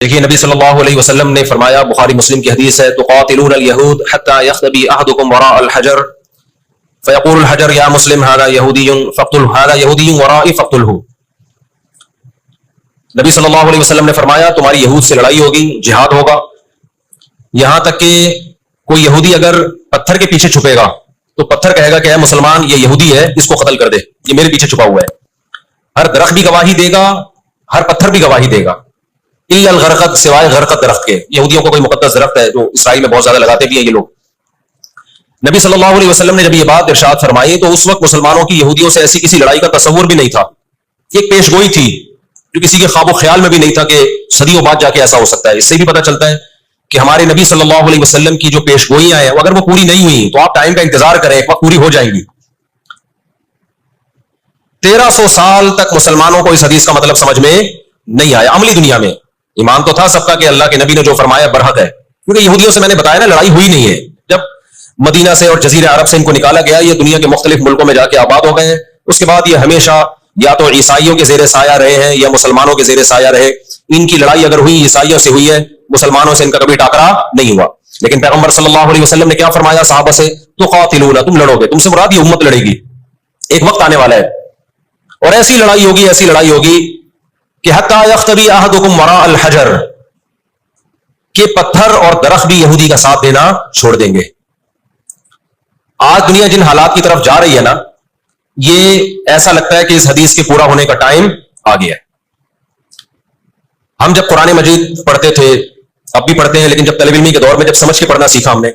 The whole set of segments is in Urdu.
دیکھیے نبی صلی اللہ علیہ وسلم نے فرمایا، بخاری مسلم کی حدیث ہے، تقاتلون الیہود حتی یختبی احدکم وراء الحجر فیقول الحجر یا مسلم ھذا یہودی فاقتلہ ھذا یہودی ورائی فاقتلہ۔ نبی صلی اللہ علیہ وسلم نے فرمایا تمہاری یہود سے لڑائی ہوگی، جہاد ہوگا، یہاں تک کہ کوئی یہودی اگر پتھر کے پیچھے چھپے گا تو پتھر کہے گا کہ اے مسلمان یہ یہودی ہے، اس کو قتل کر دے، یہ میرے پیچھے چھپا ہوا ہے۔ ہر درخت بھی گواہی دے گا، ہر پتھر بھی گواہی دے گا، الا الغرقد، سوائے غرقد درخت کے۔ یہودیوں کو کوئی مقدس درخت ہے جو اسرائیل میں بہت زیادہ لگاتے بھی ہیں یہ لوگ۔ نبی صلی اللہ علیہ وسلم نے جب یہ بات ارشاد فرمائی تو اس وقت مسلمانوں کی یہودیوں سے ایسی کسی لڑائی کا تصور بھی نہیں تھا، ایک پیش گوئی تھی جو کسی کے خواب و خیال میں بھی نہیں تھا کہ صدیوں بعد جا کے ایسا ہو سکتا ہے۔ اس سے بھی پتہ چلتا ہے کہ ہمارے نبی صلی اللہ علیہ وسلم کی جو پیش گوئیاں ہیں اگر وہ پوری نہیں ہوئی تو آپ ٹائم کا انتظار کریں، ایک وقت پوری ہو جائیں گی۔ 1300 سال تک مسلمانوں کو اس حدیث کا مطلب سمجھ میں نہیں آیا۔ عملی دنیا میں ایمان تو تھا سب کا کہ اللہ کے نبی نے جو فرمایا برحق ہے، کیونکہ یہودیوں سے میں نے بتایا نا لڑائی ہوئی نہیں ہے۔ جب مدینہ سے اور جزیرہ عرب سے ان کو نکالا گیا، یہ دنیا کے مختلف ملکوں میں جا کے آباد ہو گئے ہیں۔ اس کے بعد یہ ہمیشہ یا تو عیسائیوں کے زیر سایہ رہے ہیں یا مسلمانوں کے زیر سایہ رہے۔ ان کی لڑائی اگر ہوئی عیسائیوں سے ہوئی ہے، مسلمانوں سے ان کا کبھی ٹاکرا نہیں ہوا۔ لیکن پیغمبر صلی اللہ علیہ وسلم نے کیا فرمایا صحابہ سے؟ تقاتلون، تم لڑو گے، تم سے مراد یہ امت لڑے گی، ایک وقت آنے والا ہے اور ایسی لڑائی ہوگی، ایسی لڑائی ہوگی کہ حتی یختبی احدکم وراء الحجر، کہ پتھر اور درخت بھی یہودی کا ساتھ دینا چھوڑ دیں گے۔ آج دنیا جن حالات کی طرف جا رہی ہے نا، یہ ایسا لگتا ہے کہ اس حدیث کے پورا ہونے کا ٹائم آ گیا ہے۔ ہم جب قرآن مجید پڑھتے تھے، اب بھی پڑھتے ہیں، لیکن جب طالب علمی کے دور میں جب سمجھ کے پڑھنا سیکھا ہم نے،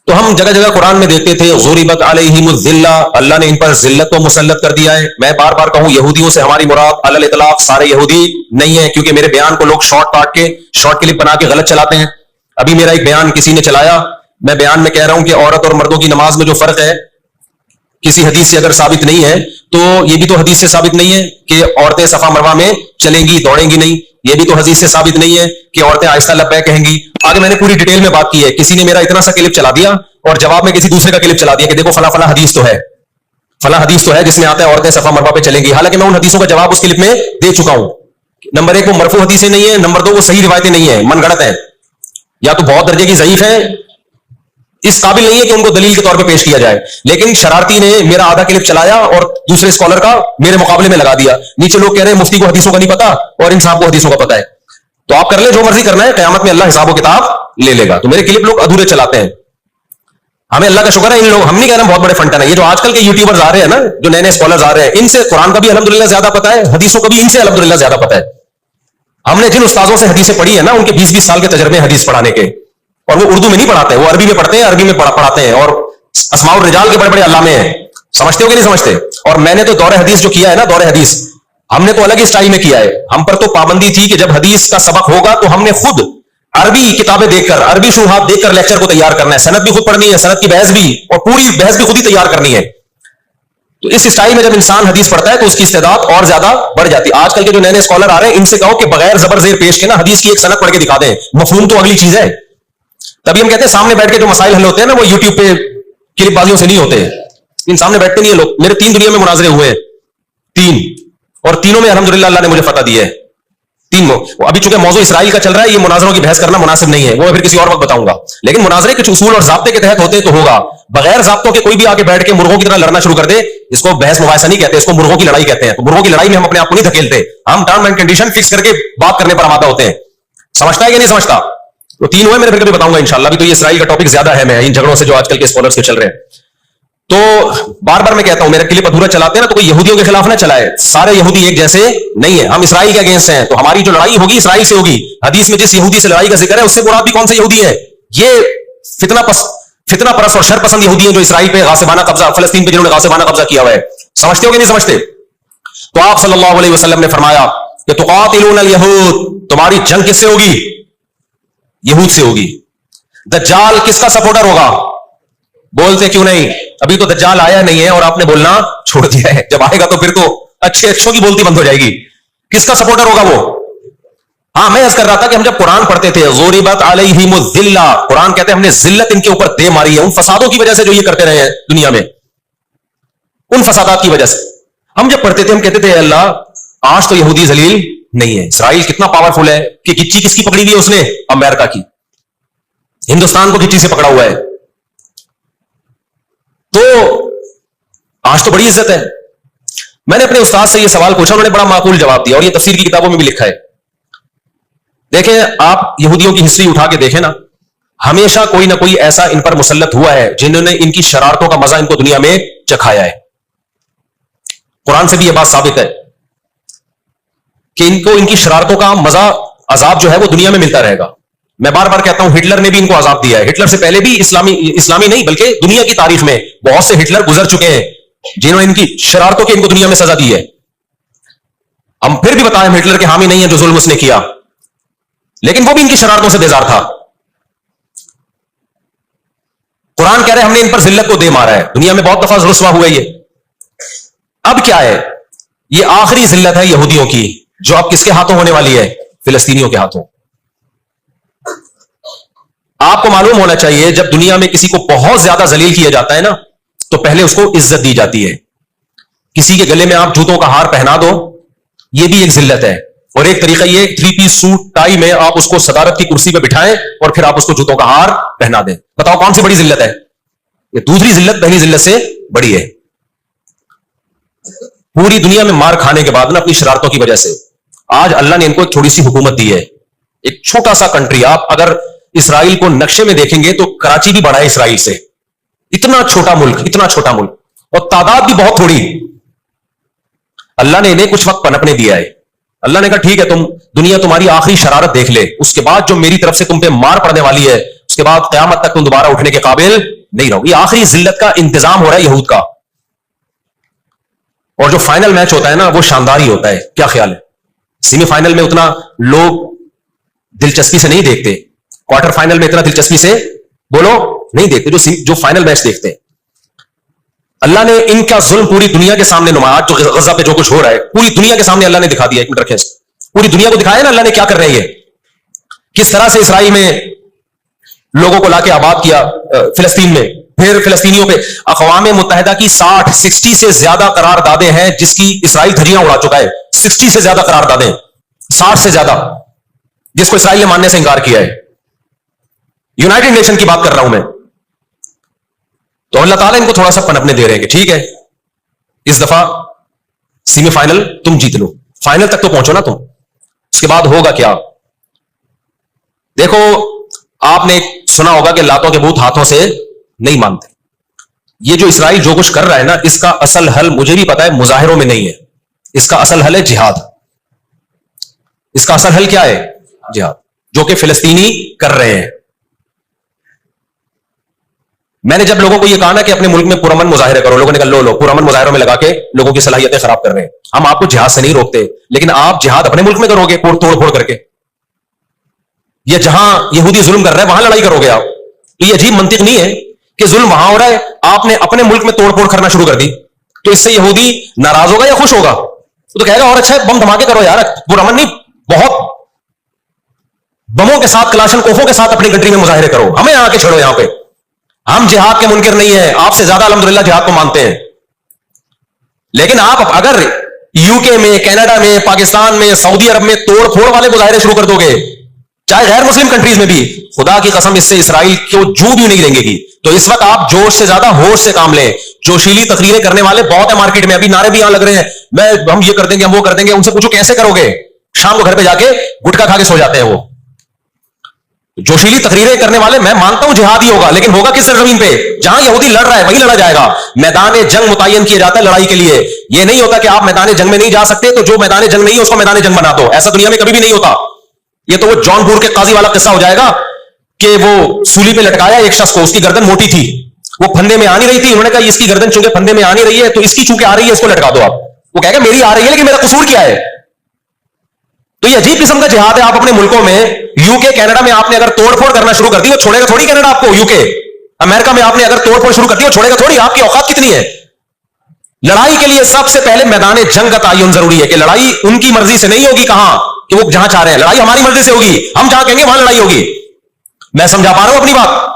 تو ہم جگہ جگہ قرآن میں دیکھتے تھے ضربت علیہم الذلہ، اللہ نے ان پر ذلت کو مسلط کر دیا ہے۔ میں بار بار کہوں یہودیوں سے ہماری مراد علی الاطلاق سارے یہودی نہیں ہے، کیونکہ میرے بیان کو لوگ شارٹ کلپ بنا کے غلط چلاتے ہیں۔ ابھی میرا ایک بیان کسی نے چلایا، میں بیان میں کہہ رہا ہوں کہ عورت اور مردوں کی نماز میں جو فرق ہے کسی حدیث سے اگر ثابت نہیں ہے تو یہ بھی تو حدیث سے ثابت نہیں ہے کہ عورتیں صفا مروہ میں چلیں گی، دوڑیں گی نہیں۔ یہ بھی تو حدیث سے ثابت نہیں ہے کہ عورتیں آہستہ لبیک کہیں گی۔ آگے میں نے پوری ڈیٹیل میں بات کی ہے۔ کسی نے میرا اتنا سا کلپ چلا دیا اور جواب میں کسی دوسرے کا کلپ چلا دیا کہ دیکھو فلاں فلاں حدیث تو ہے، فلاں حدیث تو ہے جس میں آتا ہے عورتیں صفا مروہ پہ چلیں گی، حالانکہ میں ان حدیثوں کا جواب اس کلپ میں دے چکا ہوں۔ نمبر 1 وہ مرفوع حدیثیں نہیں ہے، نمبر 2 وہ صحیح روایتیں نہیں ہیں، من گھڑت ہیں، یا تو بہت درجے کی ضعیف ہے، اس قابل نہیں ہے کہ ان کو دلیل کے طور پہ پیش کیا جائے۔ لیکن شرارتی نے میرا آدھا کلپ چلایا اور دوسرے اسکالر کا میرے مقابلے میں لگا دیا۔ نیچے لوگ کہہ رہے ہیں مفتی کو حدیثوں کا نہیں پتا اور ان صاحب کو حدیثوں کا پتا ہے۔ تو آپ کر لیں جو مرضی کرنا ہے، قیامت میں اللہ حساب و کتاب لے لے گا۔ تو میرے کلپ لوگ ادھورے چلاتے ہیں، ہمیں اللہ کا شکر ہے، ان لوگ، ہم نہیں کہہ رہے ہیں بہت بڑے فنٹن ہیں، یہ جو آج کل کے یوٹیوبرز آ رہے ہیں نا، جو نئے نئے اسکالرز آ رہے ہیں، ان سے قرآن کا بھی الحمدللہ زیادہ پتا ہے، حدیثوں کا بھی ان سے الحمدللہ زیادہ پتا ہے۔ ہم نے جن استاذوں سے حدیثیں پڑھی ہیں نا، ان کے 20-20 سال کے تجربے حدیث پڑھانے کے، اور وہ اردو میں نہیں پڑھاتے، وہ عربی میں پڑھتے ہیں، عربی میں پڑھاتے ہیں، اور اسماء الرجال کے بڑے بڑے علامے ہیں۔ سمجھتے ہو کہ نہیں سمجھتے؟ اور میں نے تو دور حدیث جو کیا ہے نا، دور حدیث ہم نے تو الگ ہی اسٹائل میں کیا ہے۔ ہم پر تو پابندی تھی کہ جب حدیث کا سبق ہوگا تو ہم نے خود عربی کتابیں دیکھ کر، عربی شروحات دیکھ کر لیکچر کو تیار کرنا ہے، سند بھی خود پڑھنی ہے، سند کی بحث بھی، اور پوری بحث بھی خود ہی تیار کرنی ہے۔ تو اس اسٹائل میں جب انسان حدیث پڑھتا ہے تو اس کی استعداد اور زیادہ بڑھ جاتی ہے۔ آج کل کے جو نئے نئے اسکالر آ رہے ہیں، ان سے کہو کہ بغیر زبر زیر پیش کے نا حدیث کی ایک سند پڑھ کے دکھا دیں، مفہوم تو اگلی چیز ہے۔ تبھی ہم کہتے ہیں سامنے بیٹھ کے جو مسائل حل ہوتے ہیں نا، وہ یوٹیوب پہ کلپ بازیوں سے نہیں ہوتے، ان سامنے بیٹھتے نہیں ہیں لوگ۔ میرے 3 دنیا میں مناظرے ہوئے ہیں، 3، اور تینوں میں الحمدللہ اللہ نے مجھے فتح دی ہے۔ 3 ابھی چونکہ موضوع اسرائیل کا چل رہا ہے، یہ مناظروں کی بحث کرنا مناسب نہیں ہے، وہ پھر کسی اور وقت بتاؤں گا۔ لیکن مناظرے کچھ اصول اور ضابطے کے تحت ہوتے تو ہوگا، بغیر ضابطوں کے کوئی بھی آگے بیٹھ کے مرغوں کی طرح لڑنا شروع کر دے، اس کو بحث مباحثہ نہیں کہتے، اس کو مرغوں کی لڑائی کہتے ہیں۔ تو مرغوں کی لڑائی میں ہم اپنے آپ کو نہیں دھکیلتے، ہم ٹرم اینڈ کنڈیشن فکس کر کے بات کرنے پر آمادہ ہوتے ہیں۔ سمجھتا ہے کہ نہیں سمجھتا؟ تو 3 ہوئے، میں پھر کبھی بتاؤں گا انشاءاللہ۔ ابھی تو یہ اسرائیل کا ٹاپک زیادہ ہے، میں ان جھگڑوں سے جو آج کل کے اسکالرز کے چل رہے ہیں۔ تو بار بار میں کہتا ہوں، میرا کلپ ادھورا چلاتے ہیں نا، تو کوئی یہودیوں کے خلاف نہ چلائے، سارے یہودی ایک جیسے نہیں ہے، ہم اسرائیل کے اگینسٹ ہیں، تو ہماری جو لڑائی ہوگی اسرائیل سے ہوگی۔ حدیث میں جس یہودی سے لڑائی کا ذکر ہے، اس سے مراد بھی کون سے یہودی ہے؟ یہ فتنہ پرست اور شر پسند یہودی ہیں جو اسرائیل پہ غاصبانہ قبضہ، فلسطین پہ جنہوں نے غاصبانہ قبضہ کیا ہوا ہے۔ سمجھتے ہو کہ نہیں سمجھتے؟ تو آپ صلی اللہ علیہ وسلم نے فرمایا کہ تقاتلون الیہود، تمہاری جنگ کس سے ہوگی؟ یہود سے ہوگی۔ دجال کس کا سپورٹر ہوگا؟ بولتے کیوں نہیں؟ ابھی تو دجال آیا نہیں ہے اور آپ نے بولنا چھوڑ دیا ہے، جب آئے گا تو پھر تو اچھوں کی بولتی بند ہو جائے گی۔ کس کا سپورٹر ہوگا وہ؟ ہاں، میں عرض کر رہا تھا کہ ہم جب قرآن پڑھتے تھے، ضربت علیہم الذلہ، قرآن کہتے ہیں ہم نے ذلت ان کے اوپر دے ماری ہے، ان فسادوں کی وجہ سے جو یہ کرتے رہے ہیں دنیا میں، ان فسادات کی وجہ سے۔ ہم جب پڑھتے تھے ہم کہتے تھے اے اللہ، آج تو یہودی ذلیل نہیں ہے. اسرائیل کتنا پاورفل ہے کہ گچی کس کی پکڑی ہوئی ہے اس نے؟ امریکہ کی. ہندوستان کو گچی سے پکڑا ہوا ہے. تو آج تو بڑی عزت ہے. میں نے اپنے استاد سے یہ سوال پوچھا, انہوں نے بڑا معقول جواب دیا, اور یہ تفسیر کی کتابوں میں بھی لکھا ہے. دیکھیں آپ یہودیوں کی ہسٹری اٹھا کے دیکھیں نا, ہمیشہ کوئی نہ کوئی ایسا ان پر مسلط ہوا ہے جنہوں نے ان کی شرارتوں کا مزہ ان کو دنیا میں چکھایا ہے. قرآن سے بھی یہ بات ثابت ہے کہ ان کو ان کی شرارتوں کا مزہ, عذاب جو ہے وہ دنیا میں ملتا رہے گا. میں بار بار کہتا ہوں ہٹلر نے بھی ان کو عذاب دیا ہے. ہٹلر سے پہلے بھی اسلامی نہیں بلکہ دنیا کی تاریخ میں بہت سے ہٹلر گزر چکے ہیں جنہوں نے ان کی شرارتوں کی ان کو دنیا میں سزا دی ہے. ہم پھر بھی بتائیں ہٹلر کے حامی نہیں ہے جو ظلم اس نے کیا, لیکن وہ بھی ان کی شرارتوں سے بیزار تھا. قرآن کہہ رہے ہم نے ان پر ذلت کو دے مارا ہے, دنیا میں بہت دفعہ رسوا ہوا یہ. اب کیا ہے, یہ آخری ذلت ہے یہودیوں کی جو اب کس کے ہاتھوں ہونے والی ہے؟ فلسطینیوں کے ہاتھوں. آپ کو معلوم ہونا چاہیے جب دنیا میں کسی کو بہت زیادہ ذلیل کیا جاتا ہے نا تو پہلے اس کو عزت دی جاتی ہے. کسی کے گلے میں آپ جوتوں کا ہار پہنا دو, یہ بھی ایک ذلت ہے. اور ایک طریقہ یہ 3 پیس سوٹ ٹائی میں آپ اس کو صدارت کی کرسی پہ بٹھائیں اور پھر آپ اس کو جوتوں کا ہار پہنا دیں. بتاؤ کون سی بڑی ذلت ہے؟ یہ دوسری ذلت پہلی ذلت سے بڑی ہے. پوری دنیا میں مار کھانے کے بعد نا اپنی شرارتوں کی وجہ سے آج اللہ نے ان کو ایک تھوڑی سی حکومت دی ہے. ایک چھوٹا سا کنٹری, آپ اگر اسرائیل کو نقشے میں دیکھیں گے تو کراچی بھی بڑا ہے اسرائیل سے. اتنا چھوٹا ملک, اتنا چھوٹا ملک, اور تعداد بھی بہت تھوڑی. اللہ نے انہیں کچھ وقت پنپنے دیا ہے. اللہ نے کہا ٹھیک ہے تم دنیا تمہاری آخری شرارت دیکھ لے, اس کے بعد جو میری طرف سے تم پہ مار پڑنے والی ہے اس کے بعد قیامت تک تم دوبارہ اٹھنے کے قابل نہیں رہو. یہ آخری ذلت کا انتظام ہو رہا ہے یہود کا. اور جو فائنل میچ ہوتا ہے نا وہ شاندار ہی ہوتا ہے. کیا خیال ہے؟ سیمی فائنل میں اتنا لوگ دلچسپی سے نہیں دیکھتے, کوارٹر فائنل میں اتنا دلچسپی سے بولو نہیں دیکھتے جو فائنل میچ دیکھتے ہیں. اللہ نے ان کا ظلم پوری دنیا کے سامنے نمایا. آج جو غزہ پہ جو کچھ ہو رہا ہے پوری دنیا کے سامنے اللہ نے دکھا دیا. ایک منٹ رکھیں, پوری دنیا کو دکھایا نا اللہ نے کیا کر رہے ہیں, کس طرح سے اسرائیل میں لوگوں کو لا کے آباد کیا, فلسطین میں. پھر فلسطینیوں پہ اقوام متحدہ کی 60 سے زیادہ قراردادیں ہیں جس کی اسرائیل دھجیاں اڑا چکا ہے. 60 سے زیادہ قراردادیں, 60 سے زیادہ, جس کو اسرائیل نے ماننے سے انکار کیا ہے. یونائٹڈ نیشن کی بات کر رہا ہوں میں. تو اللہ تعالیٰ ان کو تھوڑا سا پنپنے دے رہے ہیں کہ ٹھیک ہے اس دفعہ سیمی فائنل تم جیت لو, فائنل تک تو پہنچو نا تم, اس کے بعد ہوگا کیا. دیکھو آپ نے سنا ہوگا کہ لاتوں کے بت ہاتھوں سے نہیں مانتے. یہ جو اسرائیل جو کچھ کر رہا ہے نا اس کا اصل حل مجھے بھی پتا ہے مظاہروں میں نہیں ہے. اس کا اصل حل ہے جہاد. اس کا اصل حل کیا ہے؟ جہاد, جو کہ فلسطینی کر رہے ہیں. میں نے جب لوگوں کو یہ کہا نا کہ اپنے ملک میں پرامن مظاہرے کرو, لوگوں نے کہا لو پرامن مظاہروں میں لگا کے لوگوں کی صلاحیتیں خراب کر رہے ہیں. ہم آپ کو جہاد سے نہیں روکتے, لیکن آپ جہاد اپنے ملک میں کرو گے توڑ پھوڑ کر کے. یہ جہاں یہودی ظلم کر رہے ہیں وہاں لڑائی کرو گے آپ. یہ عجیب منطق نہیں ہے کہ ظلم وہاں ہو رہا ہے, آپ نے اپنے ملک میں توڑ پھوڑ کرنا شروع کر دی, تو اس سے یہودی ناراض ہوگا یا خوش ہوگا؟ وہ تو کہے گا اور اچھا ہے بم دھماکے کرو یار, پرامن نہیں, بہت بموں کے ساتھ کلاشن کوفوں کے ساتھ اپنی کنٹری میں مظاہرے کرو, ہمیں آ کے چھڑو یہاں پہ. ہم جہاد کے منکر نہیں ہیں, آپ سے زیادہ الحمدللہ جہاد کو مانتے ہیں. لیکن آپ اگر یو کے میں, کینیڈا میں, پاکستان میں, سعودی عرب میں توڑ پھوڑ والے مظاہرے شروع کر دو گے, چاہے غیر مسلم کنٹریز میں بھی, خدا کی قسم اس سے اسرائیل کو جو بھی نہیں رہیں گی. تو اس وقت آپ جوش سے زیادہ ہوش سے کام لیں. جوشیلی تقریریں کرنے والے بہت ہیں مارکیٹ میں, ابھی نعرے بھی یہاں لگ رہے ہیں, ہم یہ کر دیں گے, ہم وہ کر دیں گے. ان سے پوچھو کیسے کرو گے؟ شام کو گھر پہ جا کے گٹکا کھا کے سو جاتے ہیں وہ. جوشیلی تقریریں کرنے والے, میں مانتا ہوں جہاد ہی ہوگا, لیکن ہوگا کس سرزمین پہ؟ جہاں یہودی لڑ رہا ہے وہیں لڑا جائے گا. میدان جنگ متعین کیا جاتا ہے لڑائی کے لیے. یہ نہیں ہوتا کہ آپ میدان جنگ میں نہیں جا سکتے تو جو میدان جنگ نہیں ہے اس کو میدان جنگ بنا دو. ایسا دنیا میں کبھی بھی نہیں ہوتا. یہ تو وہ جون پور کے قاضی والا قصہ ہو جائے گا کہ وہ سولی پہ لٹکایا ایک شخص کو, اس کی گردن موٹی تھی, وہ پھندے میں آ نہیں رہی تھی. انہوں نے کہا اس کی گردن چونکہ پھندے میں آ نہیں رہی ہے تو اس کی چونکہ آ رہی ہے اس کو لٹکا دو آپ. وہ کہے گا میری آ رہی ہے لیکن میرا قصور کیا ہے؟ تو یہ عجیب قسم کا جہاد ہے. آپ اپنے ملکوں میں, یو کے کینیڈا میں آپ نے اگر توڑ پھوڑ کرنا شروع کر دی, وہ چھوڑے گا تھوڑی کینیڈا آپ کو. یو کے امریکہ میں آپ نے اگر توڑ پھوڑ شروع کر دی, وہ چھوڑے گا تھوڑی. آپ کی اوقات کتنی ہے؟ لڑائی کے لیے سب سے پہلے میدان جنگ کا تعین ضروری ہے کہ لڑائی ان کی مرضی سے نہیں ہوگی. کہاں کہ وہ جہاں چاہ رہے ہیں, لڑائی ہماری مرضی سے ہوگی. ہم جہاں کہیں گے وہاں لڑائی ہوگی. میں سمجھا پا رہا ہوں اپنی بات؟